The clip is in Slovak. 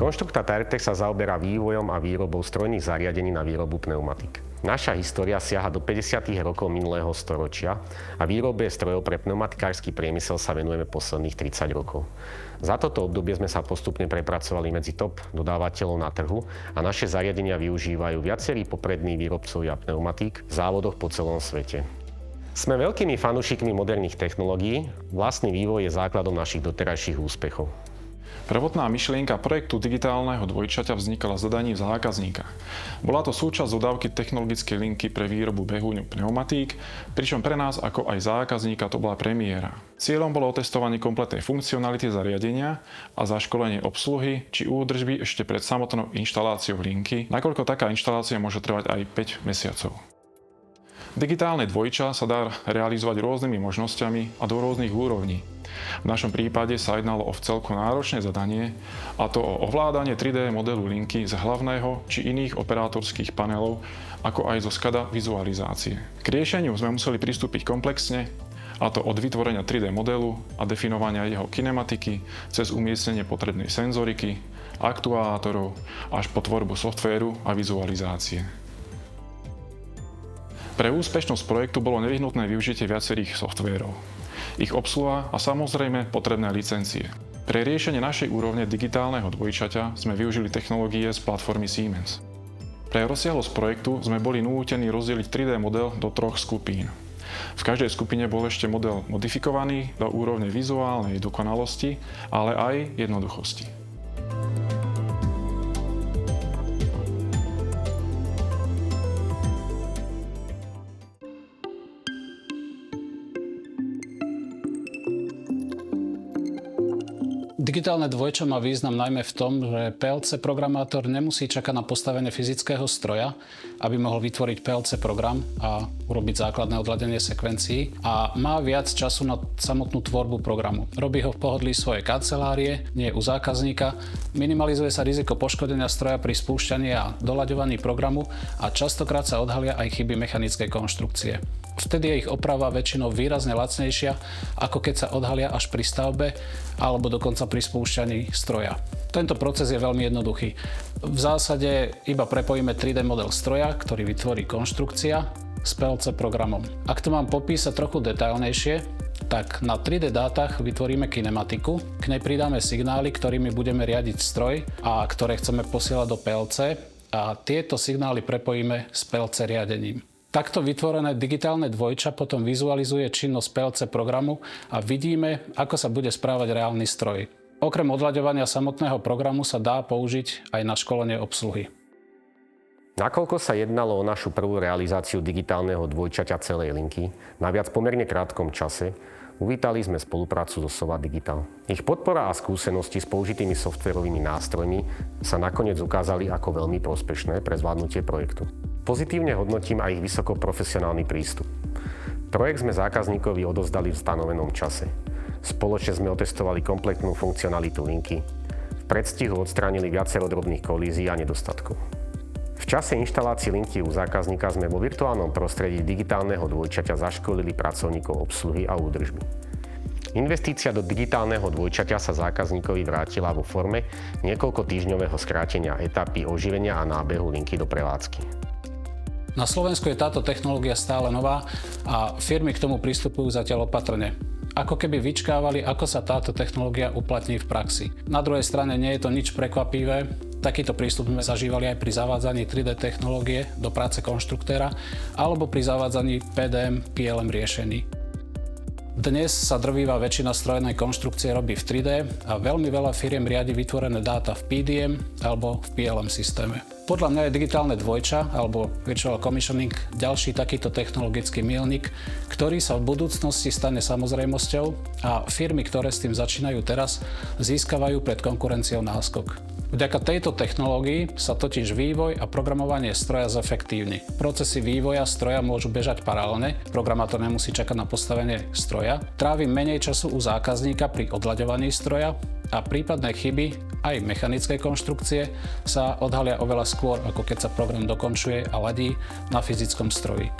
Konštruktor Taretex sa zaoberá vývojom a výrobou strojných zariadení na výrobu pneumatík. Naša história siaha do 50. rokov minulého storočia a výrobe strojov pre pneumatikársky priemysel sa venujeme posledných 30 rokov. Za toto obdobie sme sa postupne prepracovali medzi top dodávateľov na trhu a naše zariadenia využívajú viacerí poprední výrobcovia pneumatík v závodoch po celom svete. Sme veľkými fanúšikmi moderných technológií, vlastný vývoj je základom našich doterajších úspechov. Prvotná myšlienka projektu digitálneho dvojčaťa vznikala z zadaní zákazníka. Bola to súčasť dodávky technologickej linky pre výrobu behúňu pneumatík, pričom pre nás ako aj zákazníka to bola premiéra. Cieľom bolo otestovanie kompletnej funkcionality zariadenia a zaškolenie obsluhy či údržby ešte pred samotnou inštaláciou linky, nakoľko taká inštalácia môže trvať aj 5 mesiacov. Digitálne dvojča sa dá realizovať rôznymi možnosťami a do rôznych úrovní. V našom prípade sa jednalo o vcelku náročné zadanie, a to o ovládanie 3D modelu linky z hlavného či iných operátorských panelov, ako aj zo SCADA vizualizácie. K riešeniu sme museli pristúpiť komplexne, a to od vytvorenia 3D modelu a definovania jeho kinematiky cez umiestnenie potrebnej senzoriky, aktuátorov až po tvorbu softvéru a vizualizácie. Pre úspešnosť projektu bolo nevyhnutné využitie viacerých softvérov, ich obsluha a samozrejme potrebné licencie. Pre riešenie našej úrovne digitálneho dvojčaťa sme využili technológie z platformy Siemens. Pre rozsiahlosť projektu sme boli nútení rozdeliť 3D model do 3 skupín. V každej skupine bol ešte model modifikovaný do úrovne vizuálnej dokonalosti, ale aj jednoduchosti. Digitálne dvojča má význam najmä v tom, že PLC programátor nemusí čakať na postavenie fyzického stroja, aby mohol vytvoriť PLC program a urobiť základné odladenie sekvencií a má viac času na samotnú tvorbu programu. Robí ho v pohodlí svojej kancelárie, nie u zákazníka, minimalizuje sa riziko poškodenia stroja pri spúšťaní a doľaďovaní programu a častokrát sa odhalia aj chyby mechanickej konštrukcie. Vtedy je ich oprava väčšinou výrazne lacnejšia, ako keď sa odhalia až pri stavbe alebo dokonca pri spúšťaní stroja. Tento proces je veľmi jednoduchý. V zásade iba prepojíme 3D model stroja, ktorý vytvorí konštrukcia s PLC programom. Ak to mám popísať trochu detailnejšie, tak na 3D dátach vytvoríme kinematiku, k nej pridáme signály, ktorými budeme riadiť stroj a ktoré chceme posielať do PLC a tieto signály prepojíme s PLC riadením. Takto vytvorené digitálne dvojča potom vizualizuje činnosť PLC programu a vidíme, ako sa bude správať reálny stroj. Okrem odľaďovania samotného programu sa dá použiť aj na školenie obsluhy. Nakoľko sa jednalo o našu prvú realizáciu digitálneho dvojčaťa celej linky, naviac pomerne krátkom čase, uvítali sme spoluprácu so SOVA Digital. Ich podpora a skúsenosti s použitými softvérovými nástrojmi sa nakoniec ukázali ako veľmi prospešné pre zvládnutie projektu. Pozitívne hodnotím aj ich vysoko profesionálny prístup. Projekt sme zákazníkovi odovzdali v stanovenom čase. Spoločne sme otestovali kompletnú funkcionalitu linky. V predstihu odstránili viacero drobných kolízií a nedostatkov. V čase inštalácie linky u zákazníka sme vo virtuálnom prostredí digitálneho dvojčaťa zaškolili pracovníkov obsluhy a údržby. Investícia do digitálneho dvojčaťa sa zákazníkovi vrátila vo forme niekoľko týždňového skrátenia etapy oživenia a nábehu linky do prevádzky. Na Slovensku je táto technológia stále nová a firmy k tomu pristupujú zatiaľ opatrne. Ako keby vyčkávali, ako sa táto technológia uplatní v praxi. Na druhej strane nie je to nič prekvapivé. Takýto prístup sme zažívali aj pri zavádzaní 3D technológie do práce konštruktéra alebo pri zavádzaní PDM, PLM riešení. Dnes sa drvivá väčšina strojnej konštrukcie robí v 3D a veľmi veľa firiem riadi vytvorené dáta v PDM alebo v PLM systéme. Podľa mňa je digitálne dvojča alebo Virtual Commissioning ďalší takýto technologický míľnik, ktorý sa v budúcnosti stane samozrejmosťou a firmy, ktoré s tým začínajú teraz, získavajú pred konkurenciou náskok. Vďaka tejto technológii sa totiž vývoj a programovanie stroja zefektívni. Procesy vývoja stroja môžu bežať paralelne, programátor nemusí čakať na postavenie stroja, trávi menej času u zákazníka pri odľaďovaní stroja a prípadné chyby aj mechanickej konštrukcie sa odhalia oveľa skôr, ako keď sa program dokončuje a ladí na fyzickom stroji.